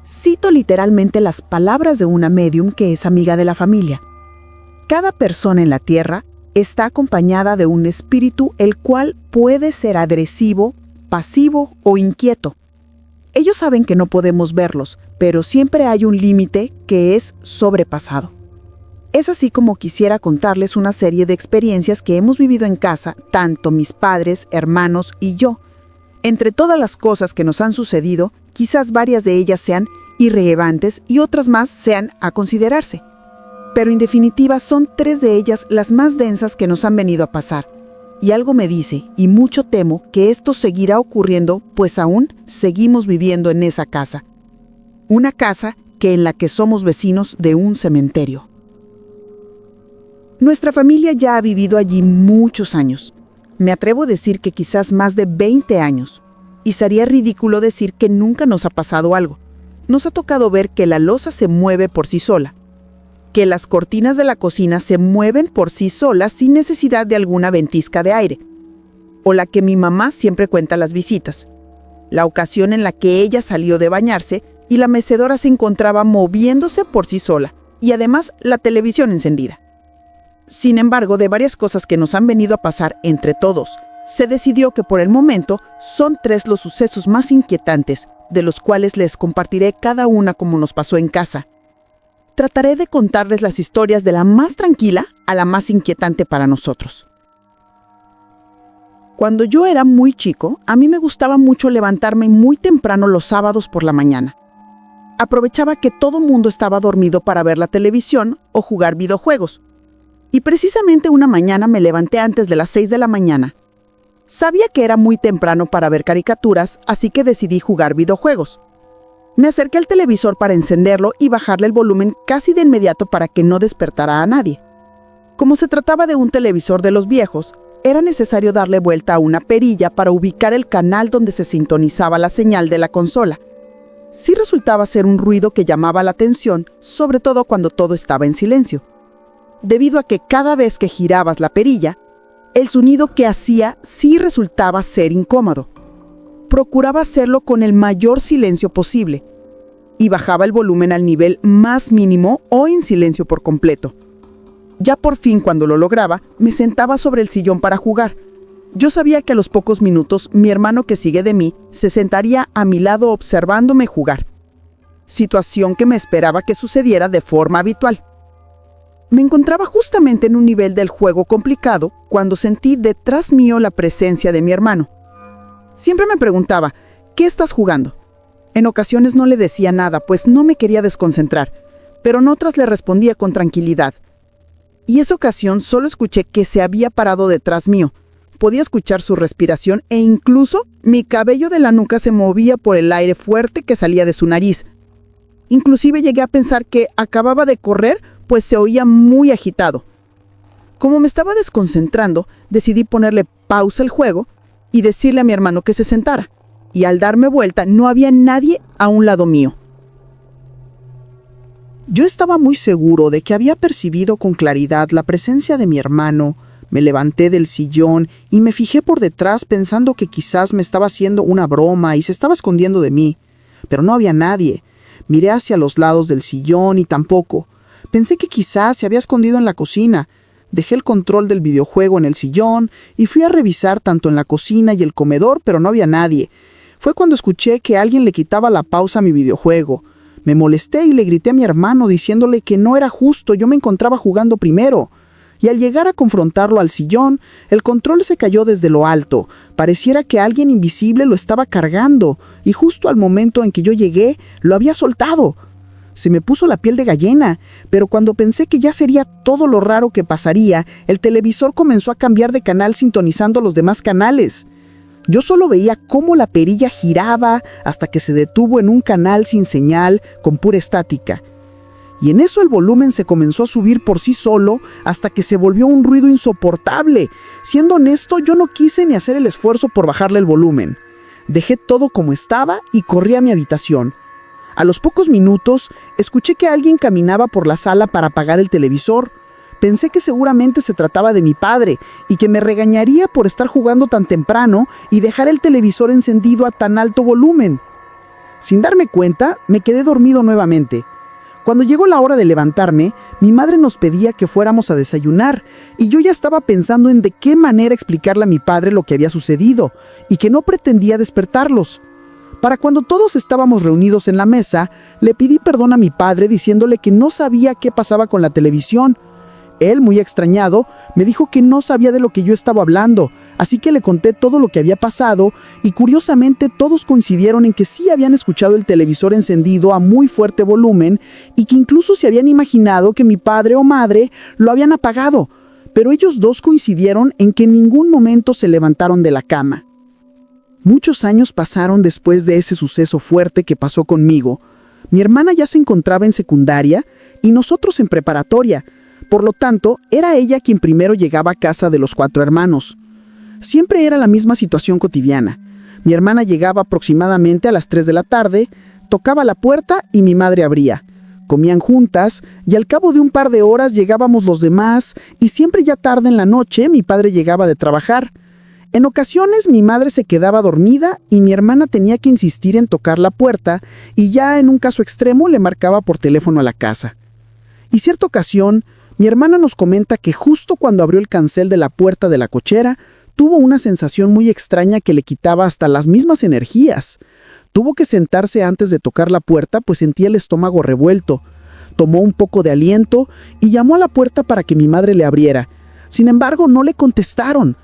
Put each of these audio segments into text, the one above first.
Cito literalmente las palabras de una médium que es amiga de la familia. Cada persona en la Tierra está acompañada de un espíritu el cual puede ser agresivo, pasivo o inquieto. Ellos saben que no podemos verlos, pero siempre hay un límite que es sobrepasado. Es así como quisiera contarles una serie de experiencias que hemos vivido en casa, tanto mis padres, hermanos y yo. Entre todas las cosas que nos han sucedido, quizás varias de ellas sean irrelevantes y otras más sean a considerarse. Pero en definitiva son 3 de ellas las más densas que nos han venido a pasar. Y algo me dice, y mucho temo, que esto seguirá ocurriendo, pues aún seguimos viviendo en esa casa. Una casa en la que somos vecinos de un cementerio. Nuestra familia ya ha vivido allí muchos años. Me atrevo a decir que quizás más de 20 años. Y sería ridículo decir que nunca nos ha pasado algo. Nos ha tocado ver que la loza se mueve por sí sola, que las cortinas de la cocina se mueven por sí solas sin necesidad de alguna ventisca de aire, o la que mi mamá siempre cuenta las visitas, la ocasión en la que ella salió de bañarse y la mecedora se encontraba moviéndose por sí sola, y además la televisión encendida. Sin embargo, de varias cosas que nos han venido a pasar entre todos, se decidió que por el momento son 3 los sucesos más inquietantes, de los cuales les compartiré cada una como nos pasó en casa. Trataré de contarles las historias de la más tranquila a la más inquietante para nosotros. Cuando yo era muy chico, a mí me gustaba mucho levantarme muy temprano los sábados por la mañana. Aprovechaba que todo mundo estaba dormido para ver la televisión o jugar videojuegos. Y precisamente una mañana me levanté antes de las 6 de la mañana. Sabía que era muy temprano para ver caricaturas, así que decidí jugar videojuegos. Me acerqué al televisor para encenderlo y bajarle el volumen casi de inmediato para que no despertara a nadie. Como se trataba de un televisor de los viejos, era necesario darle vuelta a una perilla para ubicar el canal donde se sintonizaba la señal de la consola. Sí resultaba ser un ruido que llamaba la atención, sobre todo cuando todo estaba en silencio, debido a que cada vez que girabas la perilla, el sonido que hacía sí resultaba ser incómodo. Procuraba hacerlo con el mayor silencio posible y bajaba el volumen al nivel más mínimo o en silencio por completo. Ya por fin, cuando lo lograba, me sentaba sobre el sillón para jugar. Yo sabía que a los pocos minutos mi hermano que sigue de mí se sentaría a mi lado observándome jugar, situación que me esperaba que sucediera de forma habitual. Me encontraba justamente en un nivel del juego complicado cuando sentí detrás mío la presencia de mi hermano. Siempre me preguntaba, ¿qué estás jugando? En ocasiones no le decía nada, pues no me quería desconcentrar, pero en otras le respondía con tranquilidad. Y esa ocasión solo escuché que se había parado detrás mío. Podía escuchar su respiración e incluso mi cabello de la nuca se movía por el aire fuerte que salía de su nariz. Inclusive llegué a pensar que acababa de correr, pues se oía muy agitado. Como me estaba desconcentrando, decidí ponerle pausa al juego y decirle a mi hermano que se sentara. Y al darme vuelta, no había nadie a un lado mío. Yo estaba muy seguro de que había percibido con claridad la presencia de mi hermano. Me levanté del sillón y me fijé por detrás pensando que quizás me estaba haciendo una broma y se estaba escondiendo de mí. Pero no había nadie. Miré hacia los lados del sillón y tampoco. Pensé que quizás se había escondido en la cocina. Dejé el control del videojuego en el sillón y fui a revisar tanto en la cocina y el comedor, pero no había nadie. Fue cuando escuché que alguien le quitaba la pausa a mi videojuego. Me molesté y le grité a mi hermano diciéndole que no era justo, yo me encontraba jugando primero. Y al llegar a confrontarlo al sillón, el control se cayó desde lo alto. Pareciera que alguien invisible lo estaba cargando, y justo al momento en que yo llegué, lo había soltado. Se me puso la piel de gallina, pero cuando pensé que ya sería todo lo raro que pasaría, el televisor comenzó a cambiar de canal sintonizando los demás canales. Yo solo veía cómo la perilla giraba hasta que se detuvo en un canal sin señal, con pura estática. Y en eso el volumen se comenzó a subir por sí solo hasta que se volvió un ruido insoportable. Siendo honesto, yo no quise ni hacer el esfuerzo por bajarle el volumen. Dejé todo como estaba y corrí a mi habitación. A los pocos minutos, escuché que alguien caminaba por la sala para apagar el televisor. Pensé que seguramente se trataba de mi padre y que me regañaría por estar jugando tan temprano y dejar el televisor encendido a tan alto volumen. Sin darme cuenta, me quedé dormido nuevamente. Cuando llegó la hora de levantarme, mi madre nos pedía que fuéramos a desayunar y yo ya estaba pensando en de qué manera explicarle a mi padre lo que había sucedido y que no pretendía despertarlos. Para cuando todos estábamos reunidos en la mesa, le pedí perdón a mi padre diciéndole que no sabía qué pasaba con la televisión. Él, muy extrañado, me dijo que no sabía de lo que yo estaba hablando, así que le conté todo lo que había pasado y curiosamente todos coincidieron en que sí habían escuchado el televisor encendido a muy fuerte volumen y que incluso se habían imaginado que mi padre o madre lo habían apagado, pero ellos dos coincidieron en que en ningún momento se levantaron de la cama. Muchos años pasaron después de ese suceso fuerte que pasó conmigo. Mi hermana ya se encontraba en secundaria y nosotros en preparatoria. Por lo tanto, era ella quien primero llegaba a casa de los 4 hermanos. Siempre era la misma situación cotidiana. Mi hermana llegaba aproximadamente a las 3 de la tarde, tocaba la puerta y mi madre abría. Comían juntas y al cabo de un par de horas llegábamos los demás y siempre ya tarde en la noche mi padre llegaba de trabajar. En ocasiones mi madre se quedaba dormida y mi hermana tenía que insistir en tocar la puerta y ya en un caso extremo le marcaba por teléfono a la casa. Y cierta ocasión, mi hermana nos comenta que justo cuando abrió el cancel de la puerta de la cochera, tuvo una sensación muy extraña que le quitaba hasta las mismas energías. Tuvo que sentarse antes de tocar la puerta, pues sentía el estómago revuelto. Tomó un poco de aliento y llamó a la puerta para que mi madre le abriera. Sin embargo, no le contestaron.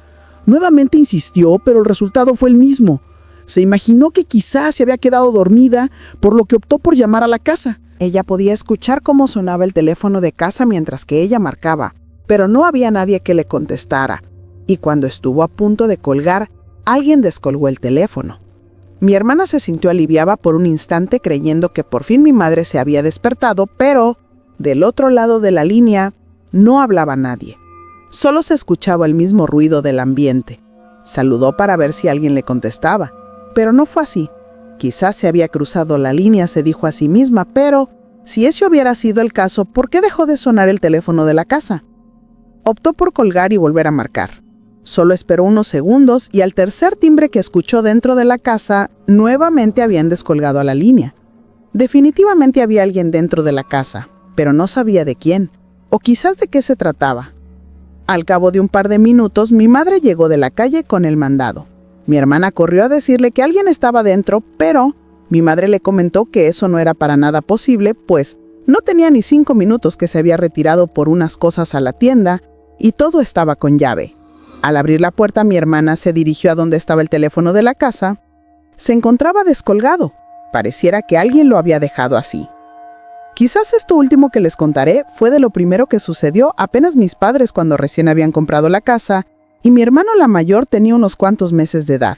Nuevamente insistió, pero el resultado fue el mismo. Se imaginó que quizás se había quedado dormida, por lo que optó por llamar a la casa. Ella podía escuchar cómo sonaba el teléfono de casa mientras que ella marcaba, pero no había nadie que le contestara. Y cuando estuvo a punto de colgar, alguien descolgó el teléfono. Mi hermana se sintió aliviada por un instante creyendo que por fin mi madre se había despertado, pero del otro lado de la línea no hablaba nadie. Solo se escuchaba el mismo ruido del ambiente. Saludó para ver si alguien le contestaba, pero no fue así. Quizás se había cruzado la línea, se dijo a sí misma, pero si ese hubiera sido el caso, ¿por qué dejó de sonar el teléfono de la casa? Optó por colgar y volver a marcar. Solo esperó unos segundos y al tercer timbre que escuchó dentro de la casa, nuevamente habían descolgado a la línea. Definitivamente había alguien dentro de la casa, pero no sabía de quién, o quizás de qué se trataba. Al cabo de un par de minutos, mi madre llegó de la calle con el mandado. Mi hermana corrió a decirle que alguien estaba dentro, pero mi madre le comentó que eso no era para nada posible, pues no tenía ni 5 minutos que se había retirado por unas cosas a la tienda y todo estaba con llave. Al abrir la puerta, mi hermana se dirigió a donde estaba el teléfono de la casa. Se encontraba descolgado. Pareciera que alguien lo había dejado así. Quizás esto último que les contaré fue de lo primero que sucedió apenas mis padres cuando recién habían comprado la casa y mi hermano la mayor tenía unos cuantos meses de edad.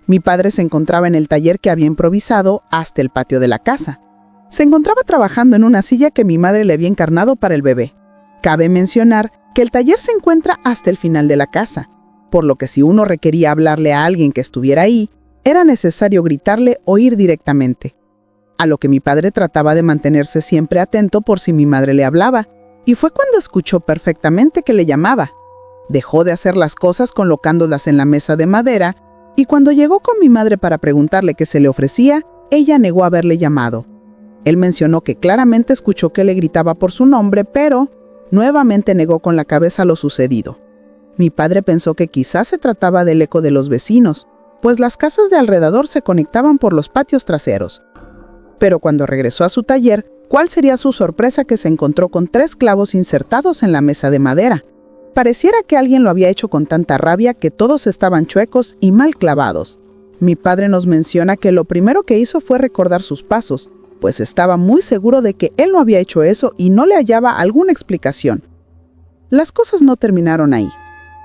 Mi padre se encontraba en el taller que había improvisado hasta el patio de la casa. Se encontraba trabajando en una silla que mi madre le había encarnado para el bebé. Cabe mencionar que el taller se encuentra hasta el final de la casa, por lo que si uno requería hablarle a alguien que estuviera ahí, era necesario gritarle o ir directamente. A lo que mi padre trataba de mantenerse siempre atento por si mi madre le hablaba, y fue cuando escuchó perfectamente que le llamaba. Dejó de hacer las cosas colocándolas en la mesa de madera, y cuando llegó con mi madre para preguntarle qué se le ofrecía, ella negó haberle llamado. Él mencionó que claramente escuchó que le gritaba por su nombre, pero nuevamente negó con la cabeza lo sucedido. Mi padre pensó que quizás se trataba del eco de los vecinos, pues las casas de alrededor se conectaban por los patios traseros. Pero cuando regresó a su taller, ¿cuál sería su sorpresa que se encontró con 3 clavos insertados en la mesa de madera? Pareciera que alguien lo había hecho con tanta rabia que todos estaban chuecos y mal clavados. Mi padre nos menciona que lo primero que hizo fue recordar sus pasos, pues estaba muy seguro de que él no había hecho eso y no le hallaba alguna explicación. Las cosas no terminaron ahí.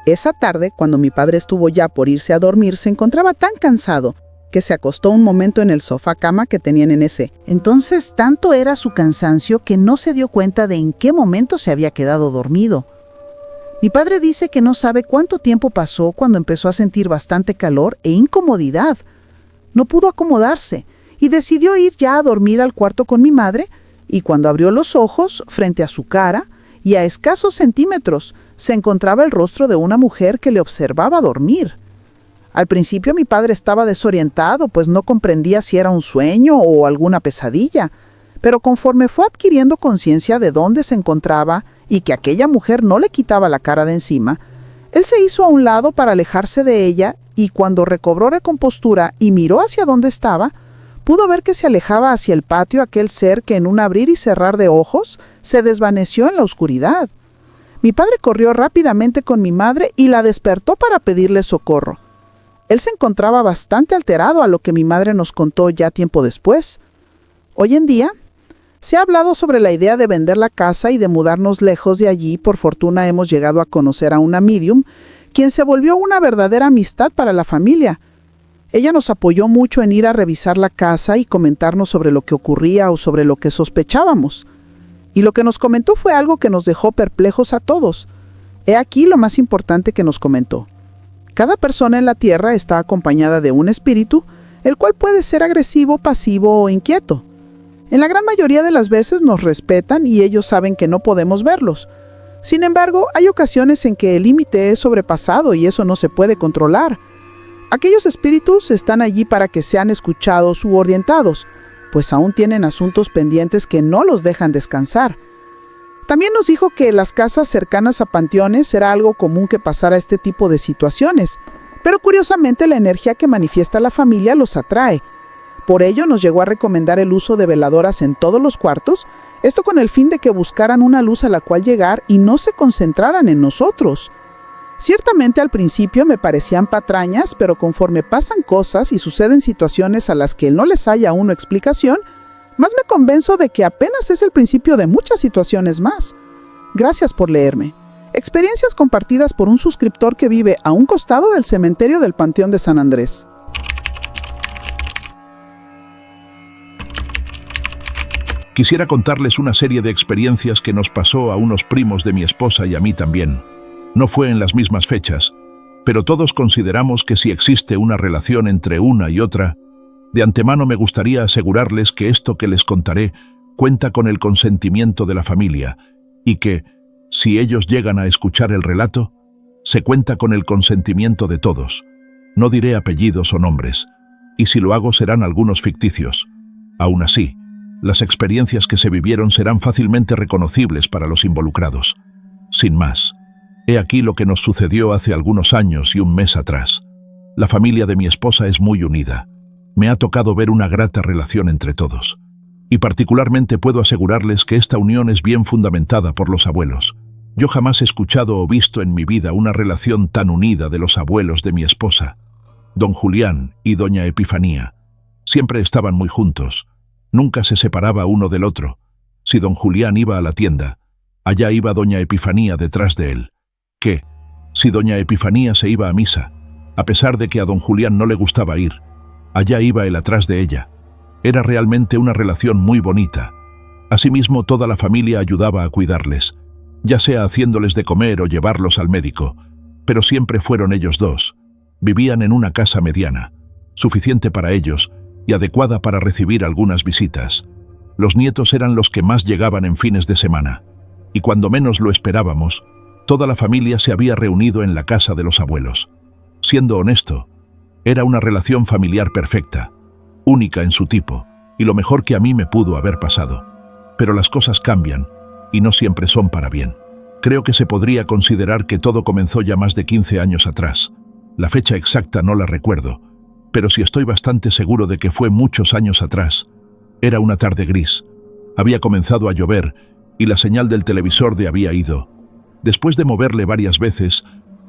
Esa tarde, cuando mi padre estuvo ya por irse a dormir, se encontraba tan cansado que se acostó un momento en el sofá cama que tenían en ese. Entonces, tanto era su cansancio que no se dio cuenta de en qué momento se había quedado dormido. Mi padre dice que no sabe cuánto tiempo pasó cuando empezó a sentir bastante calor e incomodidad. No pudo acomodarse y decidió ir ya a dormir al cuarto con mi madre, y cuando abrió los ojos, frente a su cara, y a escasos centímetros, se encontraba el rostro de una mujer que le observaba dormir. Al principio mi padre estaba desorientado, pues no comprendía si era un sueño o alguna pesadilla, pero conforme fue adquiriendo conciencia de dónde se encontraba y que aquella mujer no le quitaba la cara de encima, él se hizo a un lado para alejarse de ella y cuando recobró recompostura y miró hacia dónde estaba, pudo ver que se alejaba hacia el patio aquel ser que en un abrir y cerrar de ojos se desvaneció en la oscuridad. Mi padre corrió rápidamente con mi madre y la despertó para pedirle socorro. Él se encontraba bastante alterado a lo que mi madre nos contó ya tiempo después. Hoy en día, se ha hablado sobre la idea de vender la casa y de mudarnos lejos de allí. Por fortuna hemos llegado a conocer a una medium, quien se volvió una verdadera amistad para la familia. Ella nos apoyó mucho en ir a revisar la casa y comentarnos sobre lo que ocurría o sobre lo que sospechábamos. Y lo que nos comentó fue algo que nos dejó perplejos a todos. He aquí lo más importante que nos comentó. Cada persona en la Tierra está acompañada de un espíritu, el cual puede ser agresivo, pasivo o inquieto. En la gran mayoría de las veces nos respetan y ellos saben que no podemos verlos. Sin embargo, hay ocasiones en que el límite es sobrepasado y eso no se puede controlar. Aquellos espíritus están allí para que sean escuchados u orientados, pues aún tienen asuntos pendientes que no los dejan descansar. También nos dijo que en las casas cercanas a panteones era algo común que pasara este tipo de situaciones, pero curiosamente la energía que manifiesta la familia los atrae. Por ello nos llegó a recomendar el uso de veladoras en todos los cuartos, esto con el fin de que buscaran una luz a la cual llegar y no se concentraran en nosotros. Ciertamente al principio me parecían patrañas, pero conforme pasan cosas y suceden situaciones a las que no les haya aún explicación, más me convenzo de que apenas es el principio de muchas situaciones más. Gracias por leerme. Experiencias compartidas por un suscriptor que vive a un costado del cementerio del Panteón de San Andrés. Quisiera contarles una serie de experiencias que nos pasó a unos primos de mi esposa y a mí también. No fue en las mismas fechas, pero todos consideramos que si existe una relación entre una y otra, de antemano me gustaría asegurarles que esto que les contaré cuenta con el consentimiento de la familia y que, si ellos llegan a escuchar el relato, se cuenta con el consentimiento de todos. No diré apellidos o nombres, y si lo hago serán algunos ficticios. Aún así, las experiencias que se vivieron serán fácilmente reconocibles para los involucrados. Sin más, he aquí lo que nos sucedió hace algunos años y un mes atrás. La familia de mi esposa es muy unida. Me ha tocado ver una grata relación entre todos. Y particularmente puedo asegurarles que esta unión es bien fundamentada por los abuelos. Yo jamás he escuchado o visto en mi vida una relación tan unida de los abuelos de mi esposa. Don Julián y doña Epifanía siempre estaban muy juntos. Nunca se separaba uno del otro. Si don Julián iba a la tienda, allá iba doña Epifanía detrás de él. ¿Qué? Si doña Epifanía se iba a misa, a pesar de que a don Julián no le gustaba ir, allá iba él atrás de ella. Era realmente una relación muy bonita. Asimismo, toda la familia ayudaba a cuidarles, ya sea haciéndoles de comer o llevarlos al médico, pero siempre fueron ellos dos. Vivían en una casa mediana, suficiente para ellos y adecuada para recibir algunas visitas. Los nietos eran los que más llegaban en fines de semana, y cuando menos lo esperábamos, toda la familia se había reunido en la casa de los abuelos. Siendo honesto, era una relación familiar perfecta, única en su tipo, y lo mejor que a mí me pudo haber pasado. Pero las cosas cambian, y no siempre son para bien. Creo que se podría considerar que todo comenzó ya más de 15 años atrás. La fecha exacta no la recuerdo, pero sí estoy bastante seguro de que fue muchos años atrás. Era una tarde gris. Había comenzado a llover, y la señal del televisor había ido. Después de moverle varias veces,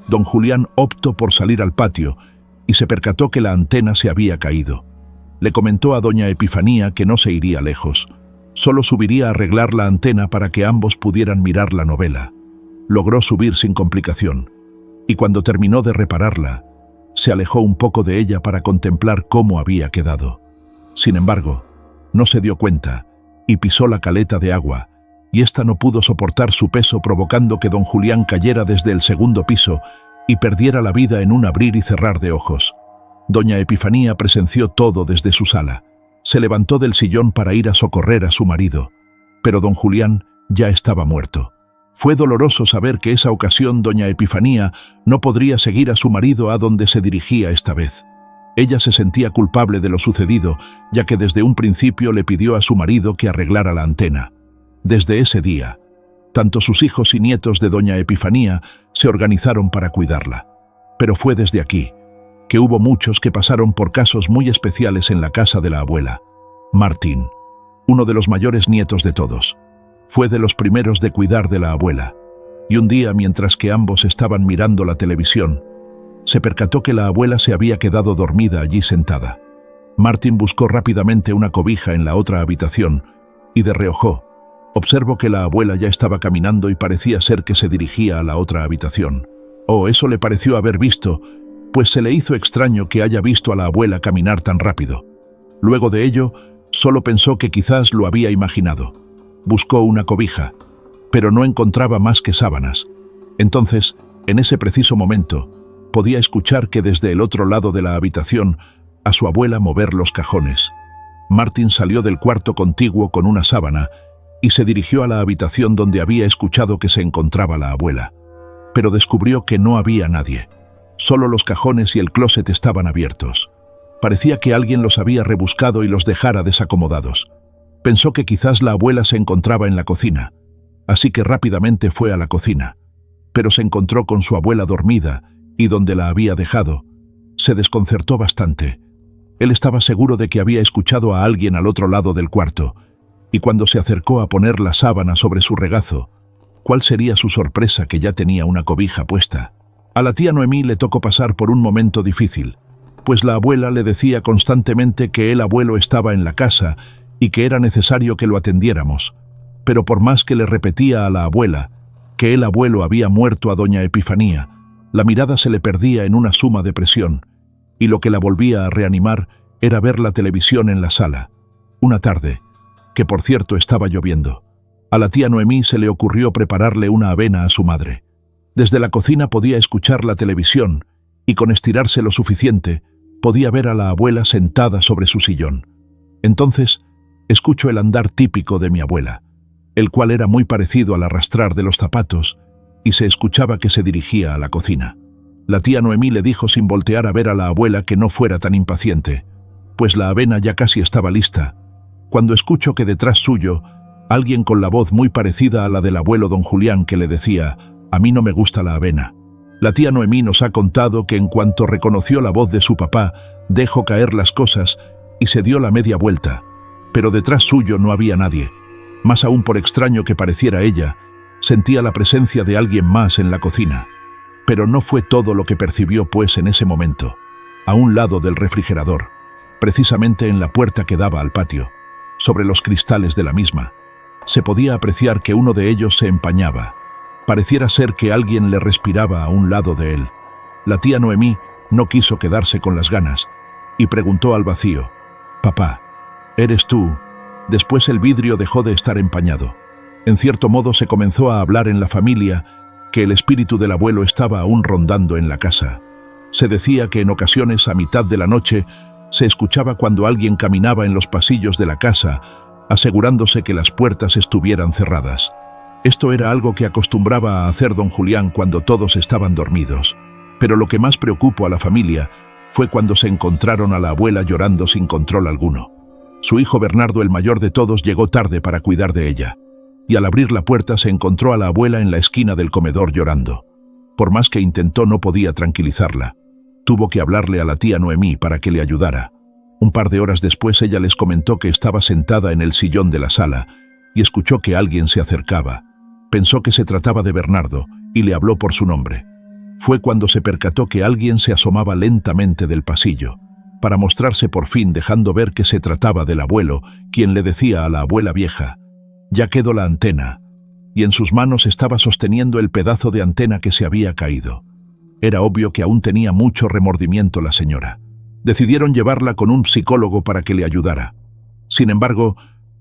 don Julián optó por salir al patio, y se percató que la antena se había caído. Le comentó a doña Epifanía que no se iría lejos. Solo subiría a arreglar la antena para que ambos pudieran mirar la novela. Logró subir sin complicación, y cuando terminó de repararla, se alejó un poco de ella para contemplar cómo había quedado. Sin embargo, no se dio cuenta, y pisó la caleta de agua, y ésta no pudo soportar su peso, provocando que don Julián cayera desde el segundo piso y perdiera la vida en un abrir y cerrar de ojos. Doña Epifanía presenció todo desde su sala. Se levantó del sillón para ir a socorrer a su marido, pero don Julián ya estaba muerto. Fue doloroso saber que esa ocasión doña Epifanía no podría seguir a su marido a donde se dirigía esta vez. Ella se sentía culpable de lo sucedido, ya que desde un principio le pidió a su marido que arreglara la antena. Desde ese día, tanto sus hijos y nietos de doña Epifanía se organizaron para cuidarla. Pero fue desde aquí que hubo muchos que pasaron por casos muy especiales en la casa de la abuela. Martín, uno de los mayores nietos de todos, fue de los primeros de cuidar de la abuela, y un día, mientras que ambos estaban mirando la televisión, se percató que la abuela se había quedado dormida allí sentada. Martín buscó rápidamente una cobija en la otra habitación y de reojo observó que la abuela ya estaba caminando y parecía ser que se dirigía a la otra habitación. Eso le pareció haber visto, pues se le hizo extraño que haya visto a la abuela caminar tan rápido. Luego de ello, solo pensó que quizás lo había imaginado. Buscó una cobija, pero no encontraba más que sábanas. Entonces, en ese preciso momento, podía escuchar que desde el otro lado de la habitación a su abuela mover los cajones. Martín salió del cuarto contiguo con una sábana y se dirigió a la habitación donde había escuchado que se encontraba la abuela. Pero descubrió que no había nadie. Solo los cajones y el closet estaban abiertos. Parecía que alguien los había rebuscado y los dejara desacomodados. Pensó que quizás la abuela se encontraba en la cocina, así que rápidamente fue a la cocina. Pero se encontró con su abuela dormida y donde la había dejado, se desconcertó bastante. Él estaba seguro de que había escuchado a alguien al otro lado del cuarto, y cuando se acercó a poner la sábana sobre su regazo, ¿cuál sería su sorpresa que ya tenía una cobija puesta? A la tía Noemí le tocó pasar por un momento difícil, pues la abuela le decía constantemente que el abuelo estaba en la casa y que era necesario que lo atendiéramos. Pero por más que le repetía a la abuela que el abuelo había muerto a doña Epifanía, la mirada se le perdía en una suma depresión, y lo que la volvía a reanimar era ver la televisión en la sala. Una tarde, que por cierto estaba lloviendo, a la tía Noemí se le ocurrió prepararle una avena a su madre. Desde la cocina podía escuchar la televisión, y con estirarse lo suficiente, podía ver a la abuela sentada sobre su sillón. Entonces, escucho el andar típico de mi abuela, el cual era muy parecido al arrastrar de los zapatos, y se escuchaba que se dirigía a la cocina. La tía Noemí le dijo sin voltear a ver a la abuela que no fuera tan impaciente, pues la avena ya casi estaba lista, cuando escucho que detrás suyo, alguien con la voz muy parecida a la del abuelo don Julián que le decía: «A mí no me gusta la avena». La tía Noemí nos ha contado que en cuanto reconoció la voz de su papá, dejó caer las cosas y se dio la media vuelta, pero detrás suyo no había nadie. Más aún, por extraño que pareciera ella, sentía la presencia de alguien más en la cocina. Pero no fue todo lo que percibió, pues en ese momento, a un lado del refrigerador, precisamente en la puerta que daba al patio, sobre los cristales de la misma, se podía apreciar que uno de ellos se empañaba. Pareciera ser que alguien le respiraba a un lado de él. La tía Noemí no quiso quedarse con las ganas y preguntó al vacío: «Papá, ¿eres tú?». Después el vidrio dejó de estar empañado. En cierto modo se comenzó a hablar en la familia que el espíritu del abuelo estaba aún rondando en la casa. Se decía que en ocasiones, a mitad de la noche, se escuchaba cuando alguien caminaba en los pasillos de la casa, asegurándose que las puertas estuvieran cerradas. Esto era algo que acostumbraba a hacer don Julián cuando todos estaban dormidos. Pero lo que más preocupó a la familia fue cuando se encontraron a la abuela llorando sin control alguno. Su hijo Bernardo, el mayor de todos, llegó tarde para cuidar de ella, y al abrir la puerta se encontró a la abuela en la esquina del comedor llorando. Por más que intentó, no podía tranquilizarla. Tuvo que hablarle a la tía Noemí para que le ayudara. Un par de horas después ella les comentó que estaba sentada en el sillón de la sala y escuchó que alguien se acercaba. Pensó que se trataba de Bernardo y le habló por su nombre. Fue cuando se percató que alguien se asomaba lentamente del pasillo, para mostrarse por fin, dejando ver que se trataba del abuelo, quien le decía a la abuela vieja: «Ya quedó la antena», y en sus manos estaba sosteniendo el pedazo de antena que se había caído. Era obvio que aún tenía mucho remordimiento la señora. Decidieron llevarla con un psicólogo para que le ayudara. Sin embargo,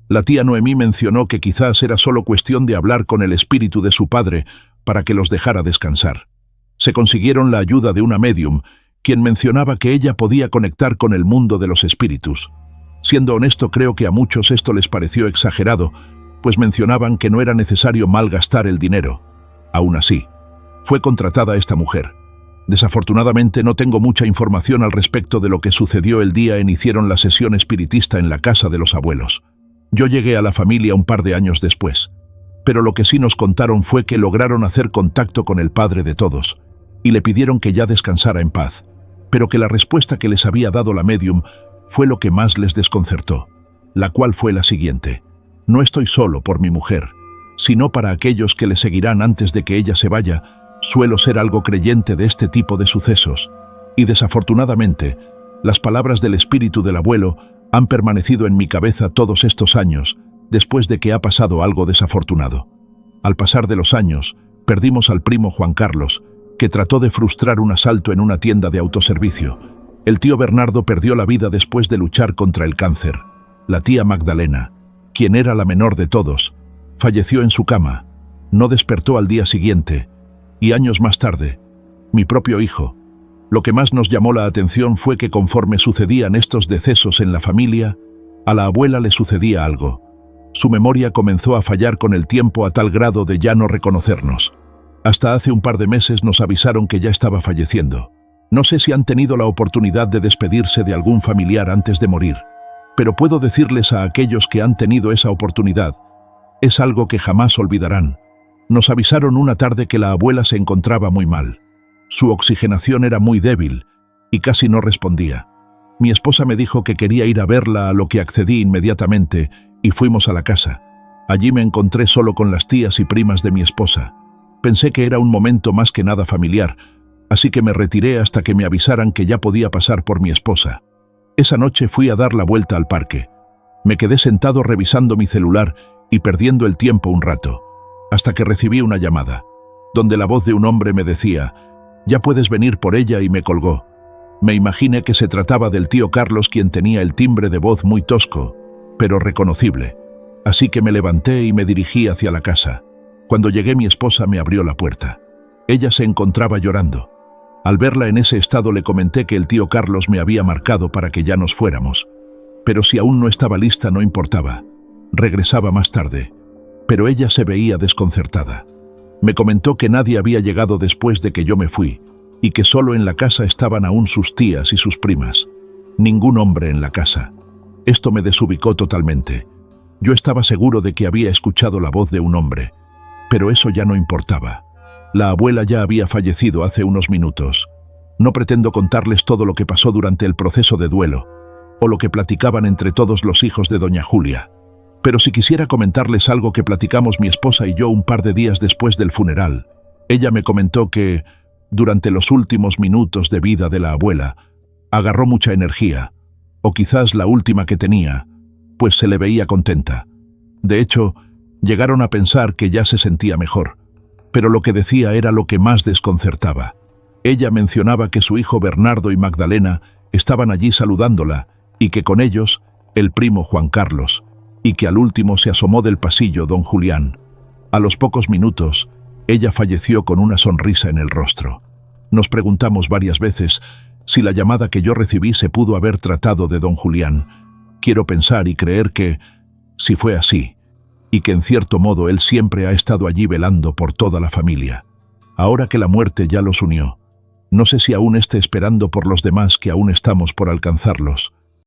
la tía Noemí mencionó que quizás era solo cuestión de hablar con el espíritu de su padre para que los dejara descansar. Se consiguieron la ayuda de una médium, quien mencionaba que ella podía conectar con el mundo de los espíritus. Siendo honesto, creo que a muchos esto les pareció exagerado, pues mencionaban que no era necesario malgastar el dinero. Aún así, fue contratada esta mujer. Desafortunadamente no tengo mucha información al respecto de lo que sucedió el día en hicieron la sesión espiritista en la casa de los abuelos. Yo llegué a la familia un par de años después, pero lo que sí nos contaron fue que lograron hacer contacto con el padre de todos y le pidieron que ya descansara en paz, pero que la respuesta que les había dado la médium fue lo que más les desconcertó, la cual fue la siguiente: no estoy solo por mi mujer, sino para aquellos que le seguirán antes de que ella se vaya. Suelo ser algo creyente de este tipo de sucesos, y desafortunadamente, las palabras del espíritu del abuelo han permanecido en mi cabeza todos estos años, después de que ha pasado algo desafortunado. Al pasar de los años, perdimos al primo Juan Carlos, que trató de frustrar un asalto en una tienda de autoservicio. El tío Bernardo perdió la vida después de luchar contra el cáncer. La tía Magdalena, quien era la menor de todos, falleció en su cama. No despertó al día siguiente. Y años más tarde, mi propio hijo. Lo que más nos llamó la atención fue que conforme sucedían estos decesos en la familia, a la abuela le sucedía algo. Su memoria comenzó a fallar con el tiempo a tal grado de ya no reconocernos. Hasta hace un par de meses nos avisaron que ya estaba falleciendo. No sé si han tenido la oportunidad de despedirse de algún familiar antes de morir, pero puedo decirles a aquellos que han tenido esa oportunidad, es algo que jamás olvidarán. Nos avisaron una tarde que la abuela se encontraba muy mal. Su oxigenación era muy débil y casi no respondía. Mi esposa me dijo que quería ir a verla, a lo que accedí inmediatamente y fuimos a la casa. Allí me encontré solo con las tías y primas de mi esposa. Pensé que era un momento más que nada familiar, así que me retiré hasta que me avisaran que ya podía pasar por mi esposa. Esa noche fui a dar la vuelta al parque. Me quedé sentado revisando mi celular y perdiendo el tiempo un rato, hasta que recibí una llamada, donde la voz de un hombre me decía: «Ya puedes venir por ella», y me colgó. Me imaginé que se trataba del tío Carlos, quien tenía el timbre de voz muy tosco, pero reconocible. Así que me levanté y me dirigí hacia la casa. Cuando llegué, mi esposa me abrió la puerta. Ella se encontraba llorando. Al verla en ese estado le comenté que el tío Carlos me había marcado para que ya nos fuéramos. Pero si aún no estaba lista no importaba. Regresaba más tarde. Pero ella se veía desconcertada. Me comentó que nadie había llegado después de que yo me fui, y que solo en la casa estaban aún sus tías y sus primas. Ningún hombre en la casa. Esto me desubicó totalmente. Yo estaba seguro de que había escuchado la voz de un hombre, pero eso ya no importaba. La abuela ya había fallecido hace unos minutos. No pretendo contarles todo lo que pasó durante el proceso de duelo, o lo que platicaban entre todos los hijos de doña Julia. Pero sí quisiera comentarles algo que platicamos mi esposa y yo un par de días después del funeral. Ella me comentó que, durante los últimos minutos de vida de la abuela, agarró mucha energía, o quizás la última que tenía, pues se le veía contenta. De hecho, llegaron a pensar que ya se sentía mejor, pero lo que decía era lo que más desconcertaba. Ella mencionaba que su hijo Bernardo y Magdalena estaban allí saludándola, y que con ellos, el primo Juan Carlos, y que al último se asomó del pasillo don Julián. A los pocos minutos, ella falleció con una sonrisa en el rostro. Nos preguntamos varias veces si la llamada que yo recibí se pudo haber tratado de don Julián. Quiero pensar y creer que, si fue así, y que en cierto modo él siempre ha estado allí velando por toda la familia. Ahora que la muerte ya los unió, no sé si aún esté esperando por los demás que aún estamos por alcanzarlos.